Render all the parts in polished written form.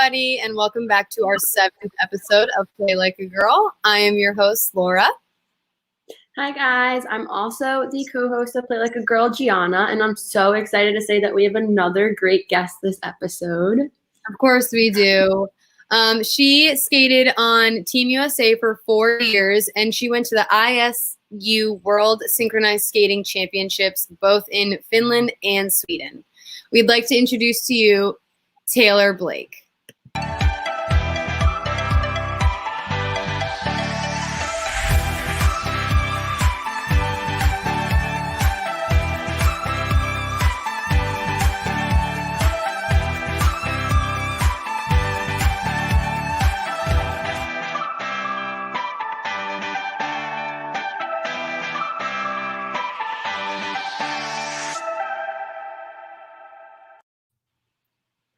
everybody, and welcome back to our 7th episode of Play Like a Girl. I am your host, Laura. Hi, guys. I'm also the co-host of Play Like a Girl, Gianna, and I'm so excited to say that we have another great guest this episode. Of course we do. She skated on Team USA for 4 years, and she went to the ISU World Synchronized Skating Championships, both in Finland and Sweden. We'd like to introduce to you Taylor Blake.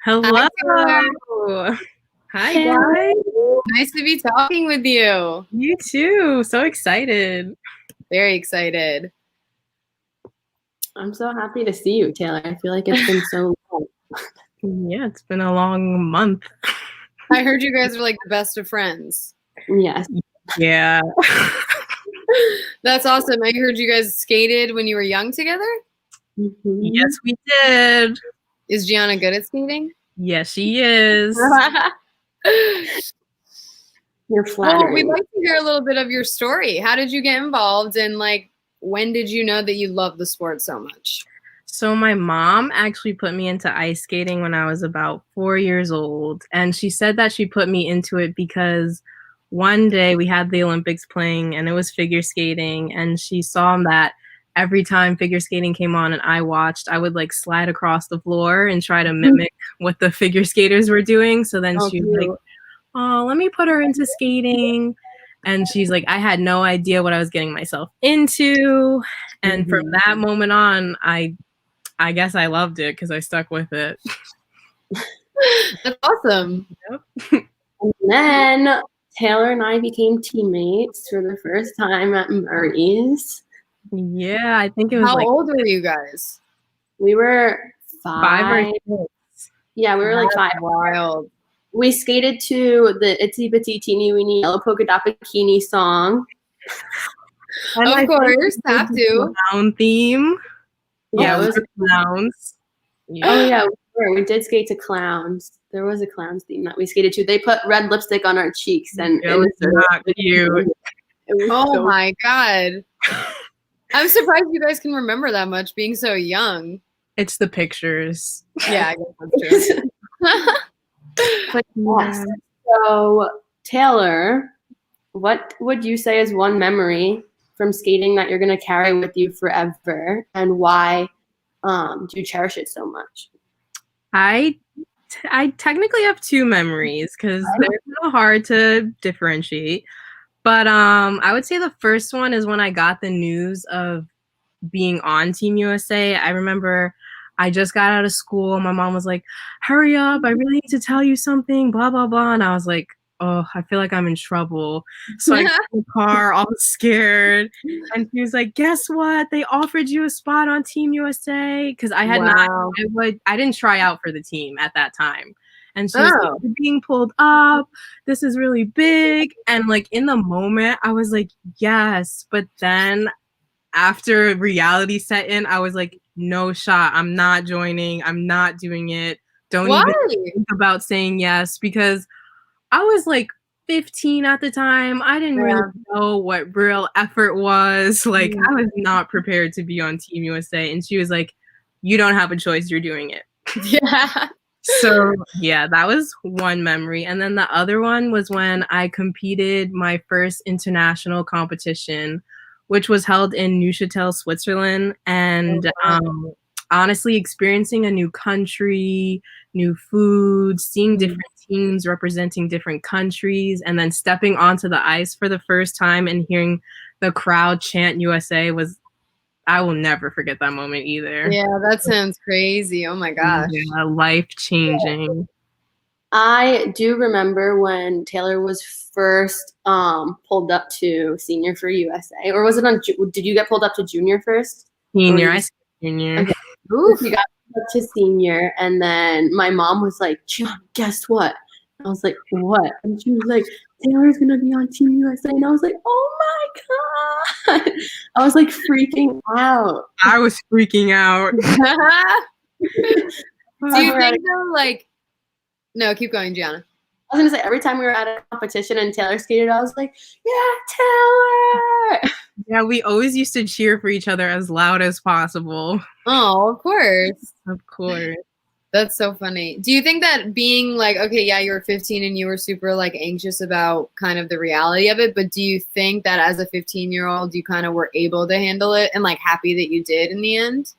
Hello. Hi, guys. Nice to be talking with you. You too. So excited. Very excited. I'm so happy to see you, Taylor. I feel like it's been so long. Yeah, it's been a long month. I heard you guys are like the best of friends. Yes. Yeah. That's awesome. I heard you guys skated when you were young together. Mm-hmm. Yes, we did. Is Gianna good at skating? Yes, she is. You're flattering. We'd like to hear a little bit of your story. How did you get involved, and when did you know that you love the sport so much? So my mom actually put me into ice skating when I was about 4 years old. And she said that she put me into it because one day we had the Olympics playing and it was figure skating. And she saw that every time figure skating came on and I watched, I would slide across the floor and try to mimic what the figure skaters were doing. So then she was like, oh, let me put her into skating. And she's like, I had no idea what I was getting myself into. And from that moment on, I guess I loved it because I stuck with it. That's awesome. Yep. And then Taylor and I became teammates for the first time at Murray's. Yeah, I think it was How old were you guys? We were 5. 5 or 6. Yeah, we were 5. Wild. We skated to the Itsy Bitsy Teeny Weeny Yellow Polka Dot Bikini song. And of course, have to. Clown theme. Yeah, Yeah, it was clowns. Yeah. Oh yeah, we did skate to clowns. There was a clowns theme that we skated to. They put red lipstick on our cheeks, and it was not cute. Oh my god! I'm surprised you guys can remember that much, being so young. It's the pictures. Yeah, I guess that's true. But yes. So Taylor, what would you say is one memory from skating that you're going to carry with you forever, and why do you cherish it so much? I technically have 2 memories because they're a little hard to differentiate. But I would say the first one is when I got the news of being on Team USA. I remember I just got out of school. My mom was like, hurry up. I really need to tell you something, blah, blah, blah. And I was like, oh, I feel like I'm in trouble. So I got in the car all scared. And she was like, guess what? They offered you a spot on Team USA. Because I had I didn't try out for the team at that time. And she was like, you're being pulled up. This is really big. And in the moment, I was like, yes. But then after reality set in, I was like, no shot. I'm not joining. I'm not doing it. Don't even think about saying yes, because I was 15 at the time. I didn't really know what real effort was. I was not prepared to be on Team USA. And she was like, you don't have a choice. You're doing it. Yeah. So, yeah, that was one memory. And then the other one was when I competed my first international competition, which was held in Neuchâtel, Switzerland. And honestly, experiencing a new country, new food, seeing different teams representing different countries, and then stepping onto the ice for the first time and hearing the crowd chant USA I will never forget that moment either. Yeah, that sounds crazy. Oh my gosh. Yeah, life-changing. I do remember when Taylor was first pulled up to senior for USA, or was it on? Did you get pulled up to junior first? Senior, I said junior. Okay. Oof. You got pulled up to senior, and then my mom was like, "John, guess what? I was like, what? And she was like, Taylor's gonna be on Team USA. And I was like, oh my God. I was like freaking out. I was freaking out. Do you think though, like, no, keep going, Gianna. I was gonna say, every time we were at a competition and Taylor skated, I was like, yeah, Taylor. Yeah, we always used to cheer for each other as loud as possible. Oh, of course. Of course. That's so funny. Do you think that being like, okay, yeah, you were 15 and you were super like anxious about kind of the reality of it, but do you think that as a 15-year-old you kind of were able to handle it and like happy that you did in the end?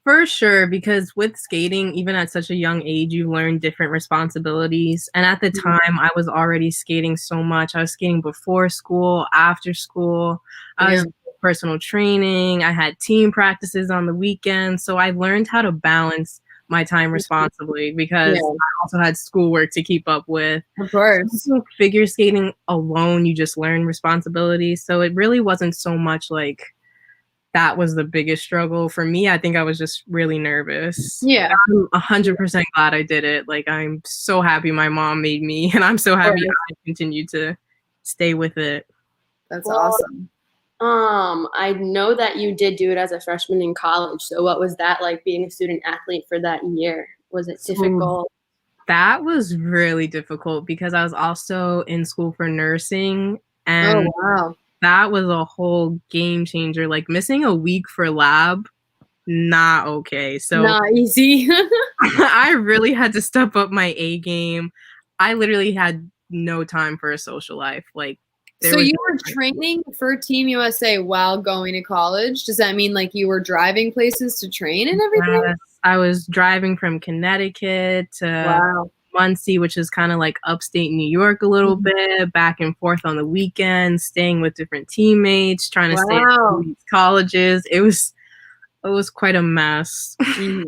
For sure, because with skating, even at such a young age, you learn different responsibilities. And at the time, I was already skating so much. I was skating before school, after school. I was doing personal training. I had team practices on the weekends. So I learned how to balance my time responsibly because I also had schoolwork to keep up with. Of course. So figure skating alone, you just learn responsibilities. So it really wasn't so much like that was the biggest struggle for me. I think I was just really nervous. Yeah. I'm 100% glad I did it. Like, I'm so happy my mom made me, and I'm so happy I continue to stay with it. That's awesome. I know that you did do it as a freshman in college. So what was that like being a student athlete for that year? Was it difficult? That was really difficult because I was also in school for nursing, and that was a whole game changer. Like missing a week for lab, not okay. So not easy. I really had to step up my A game. I literally had no time for a social life. Like, so you were training for Team USA while going to college? Does that mean like you were driving places to train and everything? Yes, I was driving from Connecticut to Muncie, which is kind of like upstate New York a little bit, back and forth on the weekends, staying with different teammates, trying to stay at these colleges. It was quite a mess. Would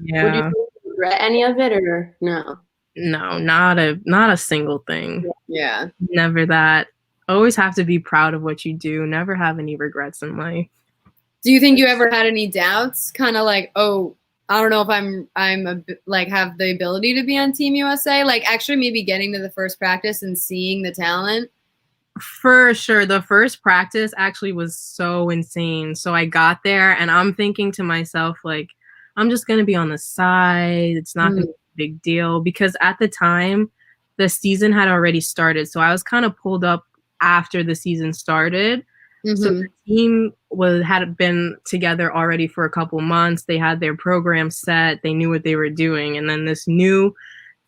you regret any of it or no? No, not a single thing. Yeah. Never that. Always have to be proud of what you do. Never have any regrets in life. Do you think you ever had any doubts? Kind of like, oh, I don't know if I'm like have the ability to be on Team USA. Like actually maybe getting to the first practice and seeing the talent. For sure. The first practice actually was so insane. So I got there and I'm thinking to myself, like, I'm just going to be on the side. It's not going to be a big deal because at the time the season had already started. So I was kind of pulled up after the season started. So the team had been together already for a couple months. They had their program set. They knew what they were doing. And then this new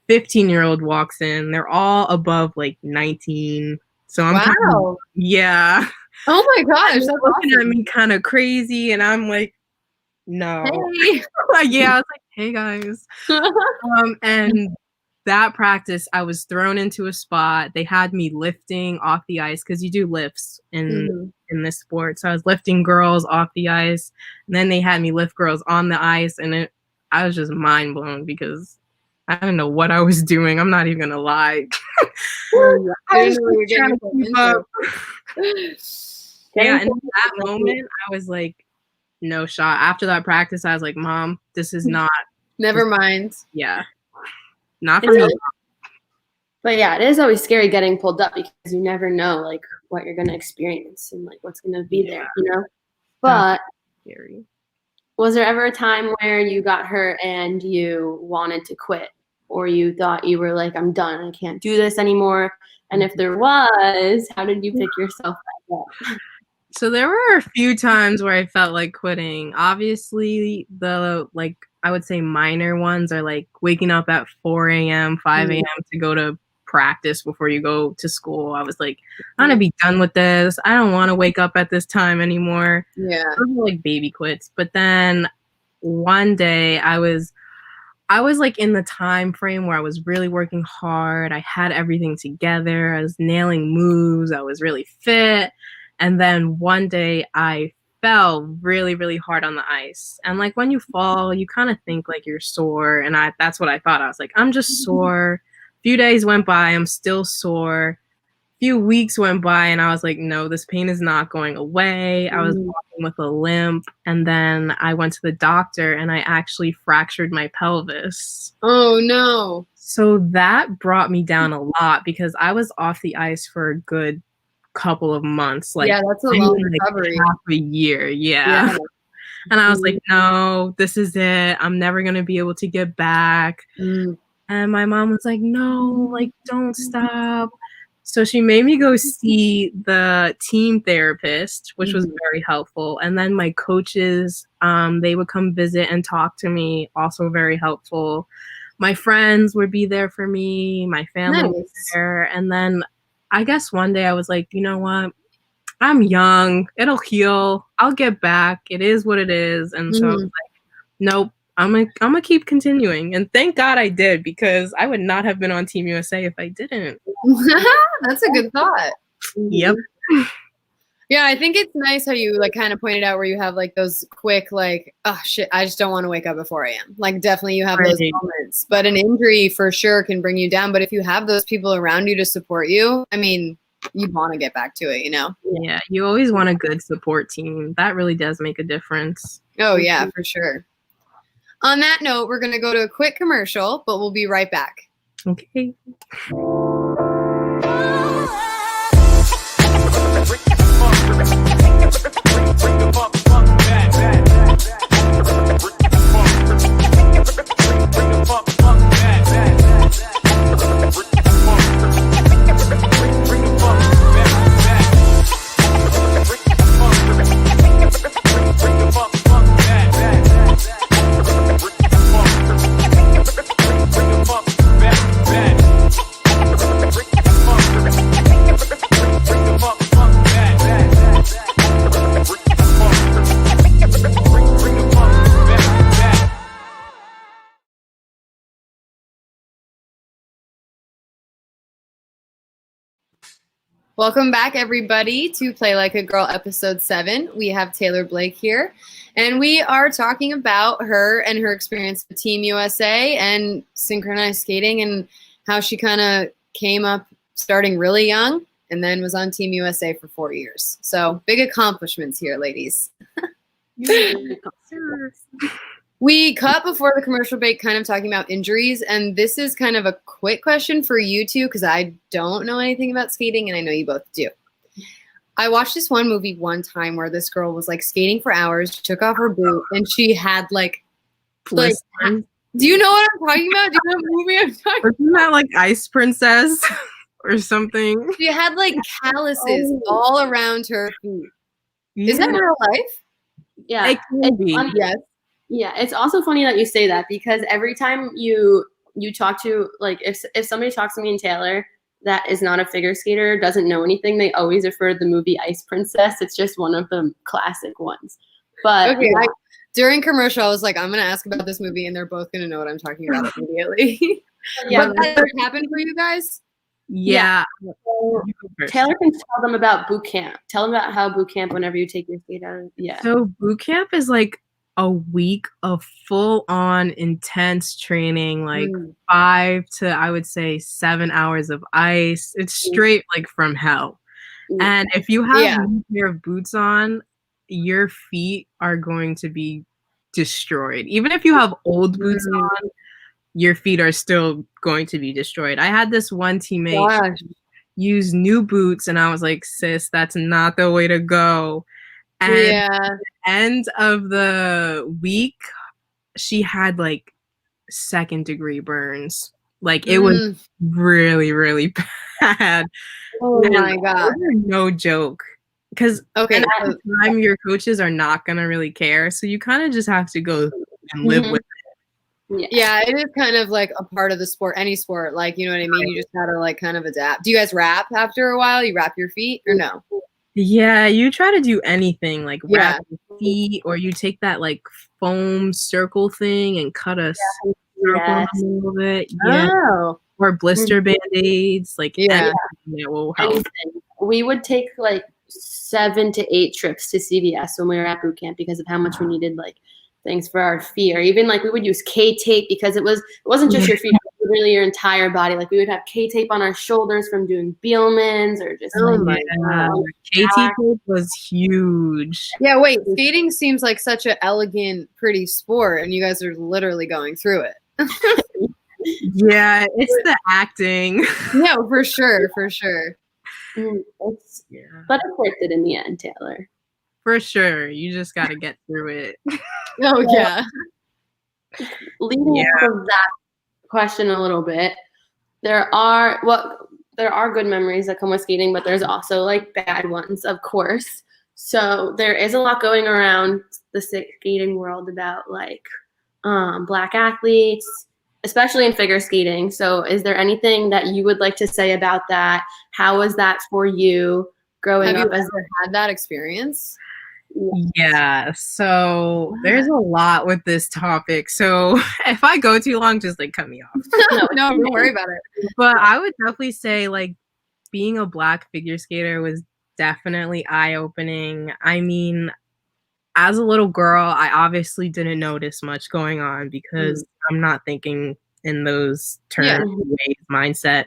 15-year-old walks in. They're all above like 19. So I'm kind of, yeah. Oh my gosh. That's looking at me kind of crazy. And I'm like, no. Hey. Yeah, I was like, hey guys. And that practice, I was thrown into a spot. They had me lifting off the ice because you do lifts in this sport. So I was lifting girls off the ice, and then they had me lift girls on the ice, and I was just mind blown because I didn't know what I was doing. I'm not even gonna lie. I was trying to keep up. Yeah, and in that moment, I was like, no shot. After that practice, I was like, Mom, this is not. Never mind. Yeah. Not for me. But yeah, it is always scary getting pulled up because you never know like what you're gonna experience and like what's gonna be there, you know? But scary. Was there ever a time where you got hurt and you wanted to quit? Or you thought you were like, I'm done, I can't do this anymore? And if there was, how did you pick yourself back up? So there were a few times where I felt like quitting. Obviously, the like I would say minor ones are like waking up at 4 a.m., 5 a.m. to go to practice before you go to school. I was like, I'm gonna be done with this. I don't want to wake up at this time anymore. Yeah. Those were like baby quits. But then one day I was like in the time frame where I was really working hard. I had everything together. I was nailing moves. I was really fit. And then one day I fell really, really hard on the ice. And like when you fall, you kind of think like you're sore. And that's what I thought. I was like, I'm just sore. A few days went by. I'm still sore. A few weeks went by and I was like, no, this pain is not going away. I was walking with a limp, and then I went to the doctor and I actually fractured my pelvis. Oh no. So that brought me down a lot because I was off the ice for a good couple of months. Like, yeah, that's a long recovery. Half a year. Yeah. And I was like, no, this is it. I'm never going to be able to get back. And my mom was like, no, like, don't stop. So she made me go see the team therapist, which was very helpful. And then my coaches, they would come visit and talk to me, also very helpful. My friends would be there for me. My family was there. And then I guess one day I was like, you know what? I'm young. It'll heal. I'll get back. It is what it is. And so I was like, nope. I'm gonna keep continuing, and thank God I did, because I would not have been on Team USA if I didn't. That's a good thought. Yep. Yeah, I think it's nice how you like kind of pointed out where you have like those quick like, oh shit, I just don't want to wake up before 4 a.m. Like definitely you have those moments, but an injury for sure can bring you down. But if you have those people around you to support you, I mean, you want to get back to it, you know? Yeah, you always want a good support team. That really does make a difference. Oh yeah, for sure. On that note, we're going to go to a quick commercial, but we'll be right back. Okay. Welcome back, everybody, to Play Like a Girl episode 7. We have Taylor Blake here, and we are talking about her and her experience with Team USA and synchronized skating and how she kind of came up starting really young and then was on Team USA for 4 years. So big accomplishments here, ladies. We cut before the commercial break kind of talking about injuries, and this is kind of a quick question for you two because I don't know anything about skating, and I know you both do. I watched this one movie one time where this girl was like skating for hours, took off her boot, and she had like do you know what I'm talking about? Do you know what movie I'm talking about? Isn't that like Ice Princess or something? She had like calluses all around her feet. Yeah. Is that real life? Yeah. It can be. Yes. Yeah, it's also funny that you say that because every time you talk to, like, if somebody talks to me and Taylor that is not a figure skater, doesn't know anything, they always refer to the movie Ice Princess. It's just one of the classic ones. But okay, during commercial, I was like, I'm going to ask about this movie, and they're both going to know what I'm talking about immediately. Yeah, but that happened for you guys? Yeah. So Taylor can tell them about boot camp. Tell them about how boot camp, whenever you take your skate out. Yeah. So boot camp is like a week of full-on intense training, like 5 to, I would say, 7 hours of ice. It's straight like from hell. And if you have a pair of boots on, your feet are going to be destroyed. Even if you have old boots on, your feet are still going to be destroyed. I had this one teammate use new boots, and I was like, sis, that's not the way to go. And at the end of the week, she had like 2nd-degree burns. Like it was really, really bad. Oh my God. No joke. Because at the time, your coaches are not going to really care. So you kind of just have to go and live with it. Yeah, it is kind of like a part of the sport, any sport. Like, you know what I mean? You just got to like kind of adapt. Do you guys wrap after a while? You wrap your feet or no? Yeah, you try to do anything like wrap your feet, or you take that like foam circle thing and cut a circle a little bit. Yeah. Oh. Or blister band-aids. Like anything that will help. We would take like 7 to 8 trips to CVS when we were at boot camp because of how much we needed like things for our feet, or even like we would use K-tape because it wasn't just your feet, it really your entire body. Like we would have K-tape on our shoulders from doing Bielmans or just Oh my god, KT tape was huge. Yeah, wait, skating seems like such an elegant, pretty sport, and you guys are literally going through it. Yeah, it's the acting. No, for sure, for sure. But it's worth it in the end, Taylor. For sure. You just got to get through it. Oh, yeah. Leading off of that question a little bit, there are good memories that come with skating, but there's also like bad ones, of course. So there is a lot going around the skating world about like Black athletes, especially in figure skating. So is there anything that you would like to say about that? How was that for you growing up? Have you ever had that experience? Yeah, so there's a lot with this topic. So if I go too long, just like cut me off. No, don't worry about it. But I would definitely say like being a Black figure skater was definitely eye-opening. I mean, as a little girl, I obviously didn't notice much going on because I'm not thinking in those terms, ways, mindset.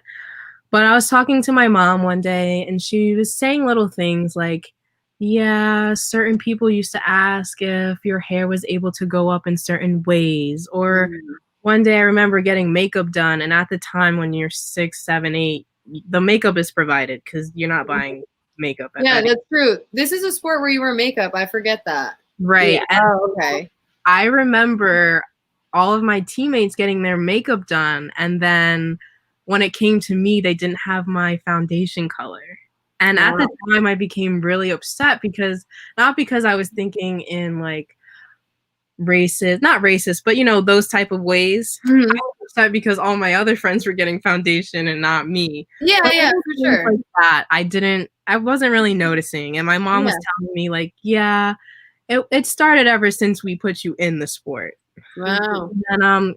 But I was talking to my mom one day and she was saying little things like, yeah, certain people used to ask if your hair was able to go up in certain ways. Or one day I remember getting makeup done. And at the time when you're 6, 7, 8, the makeup is provided because you're not buying makeup. Yeah, that's true. This is a sport where you wear makeup. I forget that. Right. Yeah. Oh, okay. I remember all of my teammates getting their makeup done. And then when it came to me, they didn't have my foundation color. And at the time, I became really upset because not because I was thinking in like racist, not racist, but you know, those type of ways. I was upset because all my other friends were getting foundation and not me. Yeah, but yeah, for sure. like that, I wasn't really noticing. And my mom was telling me like, yeah, it started ever since we put you in the sport. Wow. And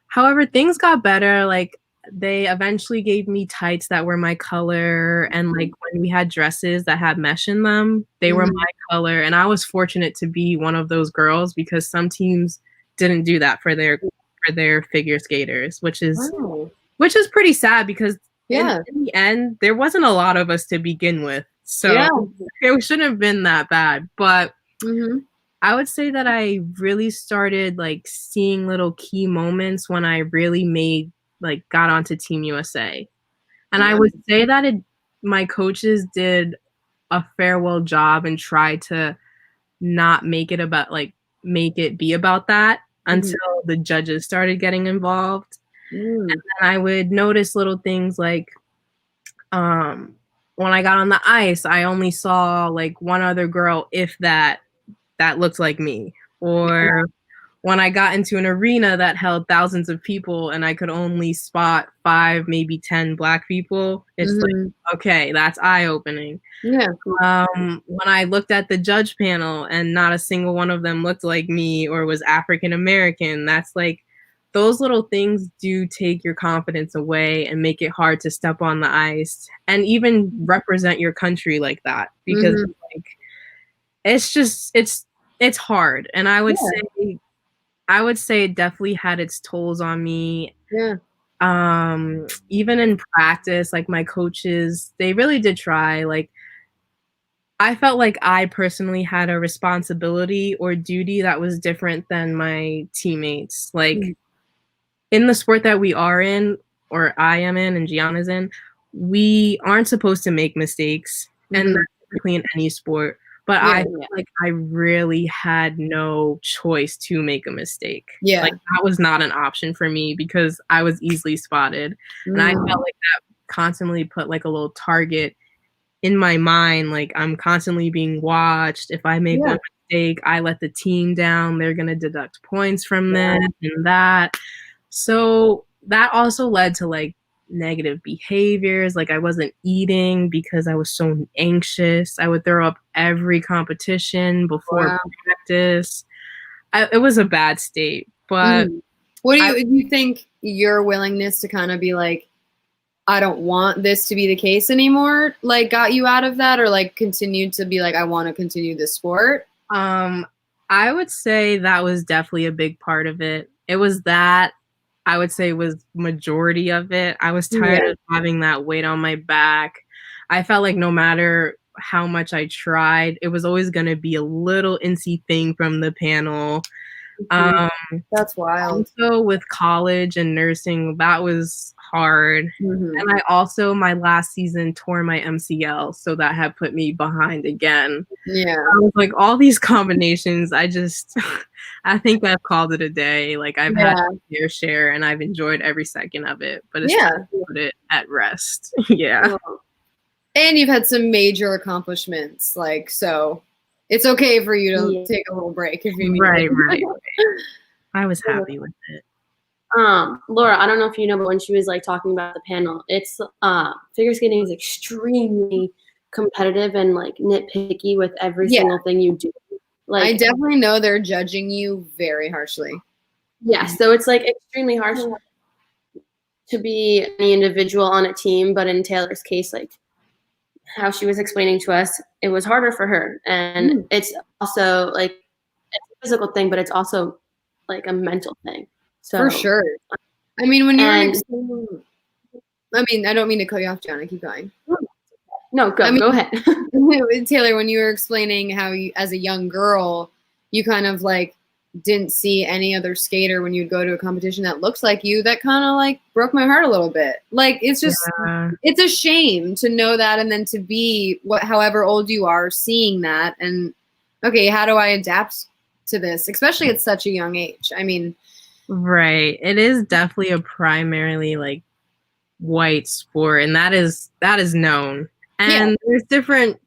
however, things got better. Like they eventually gave me tights that were my color, and like when we had dresses that had mesh in them, they were my color. And I was fortunate to be one of those girls because some teams didn't do that for their figure skaters, which is pretty sad because in the end there wasn't a lot of us to begin with, so it shouldn't have been that bad. But I would say that I really started like seeing little key moments when I really got onto Team USA. And I would say that my coaches did a farewell job and tried to not make it be about that until the judges started getting involved. And then I would notice little things like when I got on the ice, I only saw like one other girl, if that looked like me. Or when I got into an arena that held thousands of people and I could only spot 5, maybe 10 Black people, it's like, okay, that's eye-opening. Yeah. When I looked at the judge panel and not a single one of them looked like me or was African American, that's like, those little things do take your confidence away and make it hard to step on the ice and even represent your country like that, because like it's just it's hard. And I would say it definitely had its tolls on me. Yeah. Even in practice, like my coaches, they really did try. Like I felt like I personally had a responsibility or duty that was different than my teammates. Like in the sport that we are in, or I am in and Gianna's in, we aren't supposed to make mistakes. And that's typically in any sport. But I feel like I really had no choice to make a mistake. Yeah. Like that was not an option for me because I was easily spotted. And I felt like that constantly put like a little target in my mind. Like I'm constantly being watched. If I make one mistake, I let the team down. They're going to deduct points from this and that. So that also led to like negative behaviors. Like I wasn't eating because I was so anxious. I would throw up every competition before practice. It was a bad state. But what do you think your willingness to kind of be like, I don't want this to be the case anymore, like got you out of that, or like continued to be like, I want to continue this sport? I would say that was definitely a big part of it. It was that I would say was majority of it. I was tired of having that weight on my back. I felt like no matter how much I tried, it was always going to be a little incy thing from the panel. That's wild. Also with college and nursing, that was hard. And I also, my last season, tore my MCL, so that had put me behind again. Yeah. I was like, all these combinations, I think I've called it a day. Like, I've had a fair share, and I've enjoyed every second of it, but it's time to put it at rest. And you've had some major accomplishments, like, so it's okay for you to take a little break if you need right. I was happy with it. Laura, I don't know if you know, but when she was like talking about the panel, it's figure skating is extremely competitive and like nitpicky with every single thing you do. Like, I definitely know they're judging you very harshly. So it's like extremely harsh to be an individual on a team, but in Taylor's case, like how she was explaining to us, it was harder for her. And it's also like it's a physical thing, but it's also like a mental thing. So for sure. I mean, when you're I don't mean to cut you off, Gianna, keep going. No, go ahead. Taylor, when you were explaining how you, as a young girl, you kind of like didn't see any other skater when you'd go to a competition that looks like you, that kind of like broke my heart a little bit. Like, it's just, it's a shame to know that, and then to be however old you are, seeing that, and okay, how do I adapt to this, especially at such a young age? I mean, right. It is definitely a primarily like white sport, and that is known. And there's different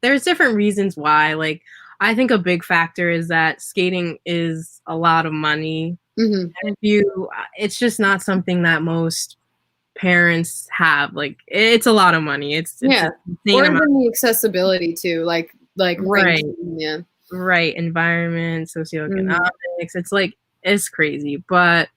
reasons why. Like, I think a big factor is that skating is a lot of money. And it's just not something that most parents have. Like, it's a lot of money. It's or even the accessibility to like right. Yeah. Right. Environment, socioeconomics. It's like, it's crazy. But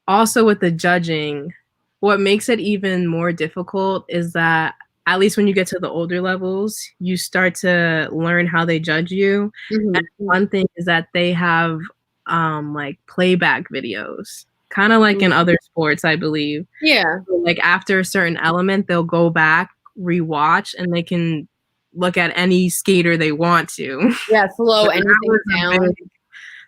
also with the judging, what makes it even more difficult is that at least when you get to the older levels, you start to learn how they judge you. And one thing is that they have like playback videos, kind of like in other sports, I believe. Yeah. So, like, after a certain element, they'll go back, rewatch, and they can look at any skater they want to. Yeah, slow anything down.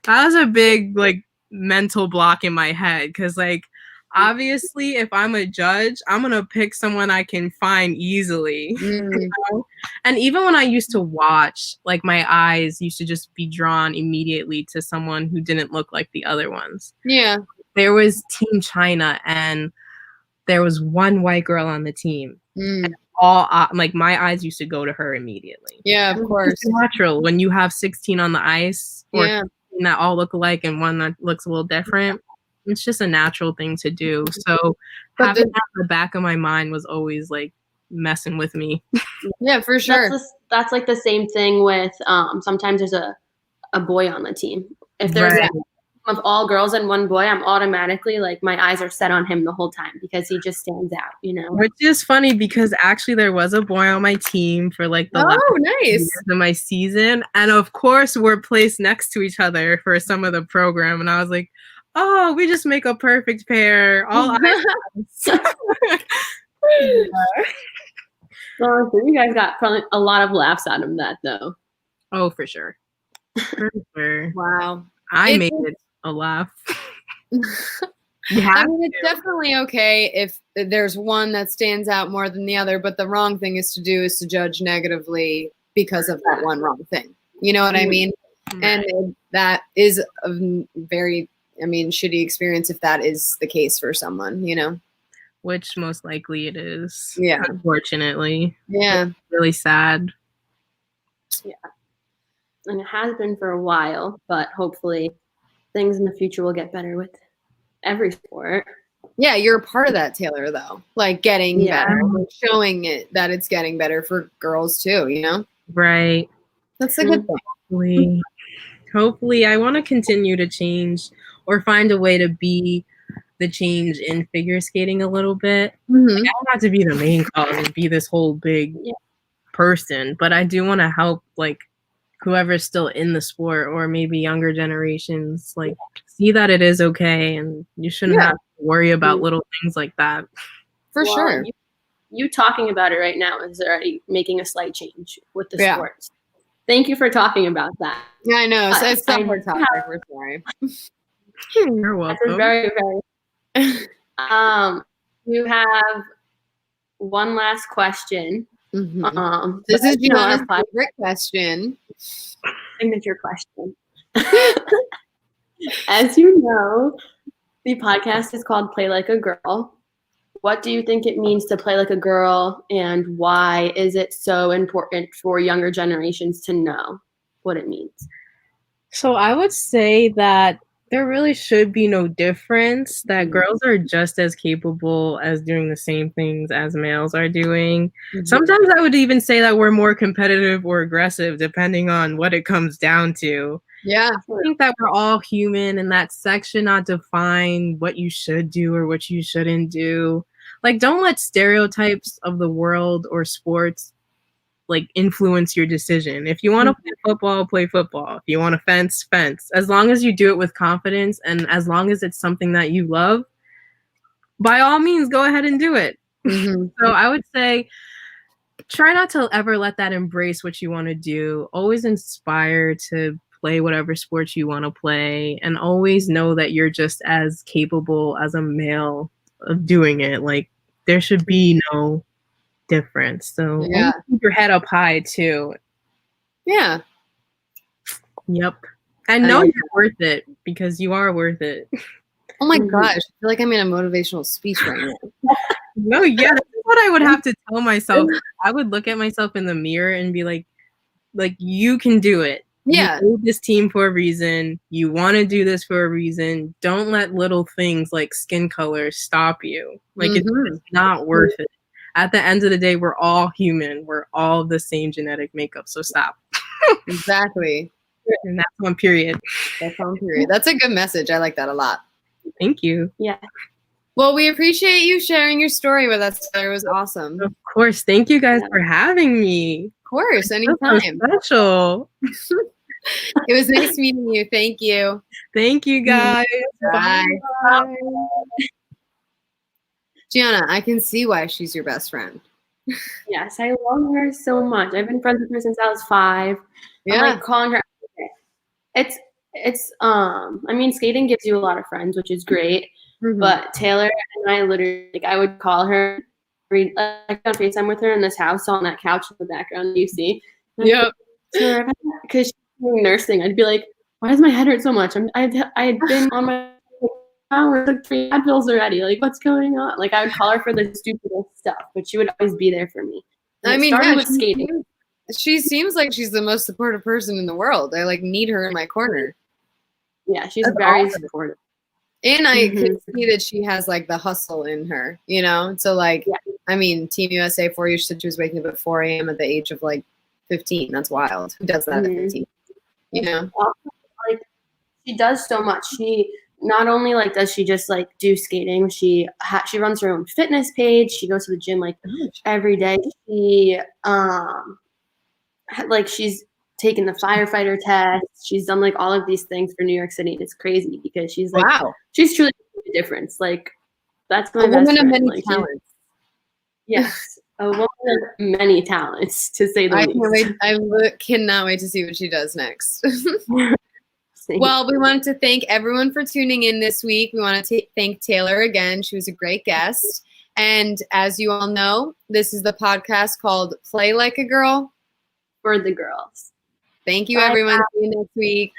That was a big like mental block in my head, because like, obviously, if I'm a judge, I'm going to pick someone I can find easily. You know? And even when I used to watch, like, my eyes used to just be drawn immediately to someone who didn't look like the other ones. Yeah. There was Team China, and there was one white girl on the team. And like, my eyes used to go to her immediately. Yeah, of course. It's natural when you have 16 on the ice, or 16 that all look alike and one that looks a little different. It's just a natural thing to do. So having that in the back of my mind was always like messing with me. Yeah, for sure. That's like the same thing with sometimes there's a boy on the team. If there's a team of all girls and one boy, I'm automatically like, my eyes are set on him the whole time because he just stands out, you know. Which is funny because actually there was a boy on my team for like the last years of my season, and of course we're placed next to each other for some of the program, and I was like, oh, we just make a perfect pair. All Well, you guys got probably a lot of laughs out of that, though. Oh, for sure. For sure. Wow. I made it a laugh. I mean, it's definitely okay if there's one that stands out more than the other, but the wrong thing is to judge negatively because of that one wrong thing. You know what I mean? And that is a very, shitty experience if that is the case for someone, you know? Which most likely it is. Yeah. Unfortunately. Yeah. It's really sad. Yeah. And it has been for a while, but hopefully things in the future will get better with every sport. Yeah, you're a part of that, Taylor, though. Like, getting better, like showing it that it's getting better for girls too, you know? Right. That's a good thing. Hopefully, I want to continue to change or find a way to be the change in figure skating a little bit. Like, I don't have to be the main cause and be this whole big person, but I do want to help, like, whoever's still in the sport or maybe younger generations, like, see that it is okay and you shouldn't have worry about little things like that. For sure. You talking about it right now is already making a slight change with the sports. Thank you for talking about that. Yeah, I know. So it's not more topic. We're sorry. You're welcome. Very, very. You have one last question. Mm-hmm. This is Gianna's favorite question. Signature question. As you know, the podcast is called Play Like a Girl. What do you think it means to play like a girl, and why is it so important for younger generations to know what it means? So I would say that there really should be no difference, that girls are just as capable as doing the same things as males are doing. Mm-hmm. Sometimes I would even say that we're more competitive or aggressive, depending on what it comes down to. Yeah. I think that we're all human, and that sex should not define what you should do or what you shouldn't do. Like, don't let stereotypes of the world or sports like influence your decision. If you want to play football, play football. If you want to fence, fence. As long as you do it with confidence, and as long as it's something that you love, by all means, go ahead and do it. Mm-hmm. So I would say, try not to ever let that embrace what you want to do. Always inspire to play whatever sports you want to play, and always know that you're just as capable as a male of doing it. Like, there should be no difference. So keep your head up high too. Yeah. Yep. And know you're worth it, because you are worth it. Oh my gosh. I feel like I'm in a motivational speech right now. No, yeah, that's what I would have to tell myself. I would look at myself in the mirror and be like, you can do it. Yeah. You made this team for a reason. You want to do this for a reason. Don't let little things like skin color stop you. Like, it's not worth it. At the end of the day, we're all human. We're all the same genetic makeup. So stop. Exactly. And that's on period. That's on period. That's a good message. I like that a lot. Thank you. Yeah. Well, we appreciate you sharing your story with us. It was awesome. Of course. Thank you guys for having me. Of course. Anytime. So special. It was nice meeting you. Thank you. Thank you, guys. Bye. Bye. Gianna, I can see why she's your best friend. Yes, I love her so much. I've been friends with her since I was 5. Yeah. I'm like calling her. It's I mean, skating gives you a lot of friends, which is great. Mm-hmm. But Taylor and I literally, like, I would call her, on FaceTime with her in this house on that couch in the background you see. Yep. Because she's doing nursing, I'd be like, why does my head hurt so much? I had been on my hour, took 3 Advils already. Like, what's going on? Like, I would call her for the stupidest stuff, but she would always be there for me. And I mean, started with skating. She seems like she's the most supportive person in the world. I like need her in my corner. Yeah, she's very supportive. And I can see that she has like the hustle in her, you know? So like, I mean, Team USA 4 years she was waking up at 4 a.m. at the age of like 15. That's wild. Who does that at 15? You know? Like, she does so much. She not only like does she just like do skating, she runs her own fitness page. She goes to the gym like every day. She like she's taken the firefighter test. She's done like all of these things for New York City. It's crazy because she's like, wow, she's truly making a difference. Like, that's my best woman of many like, talents. Yes, a woman of many talents, to say the least. I cannot wait to see what she does next. Well, we wanted to thank everyone for tuning in this week. We want to thank Taylor again. She was a great guest. And as you all know, this is the podcast called Play Like a Girl. For the girls. Thank you, everyone. See you next week.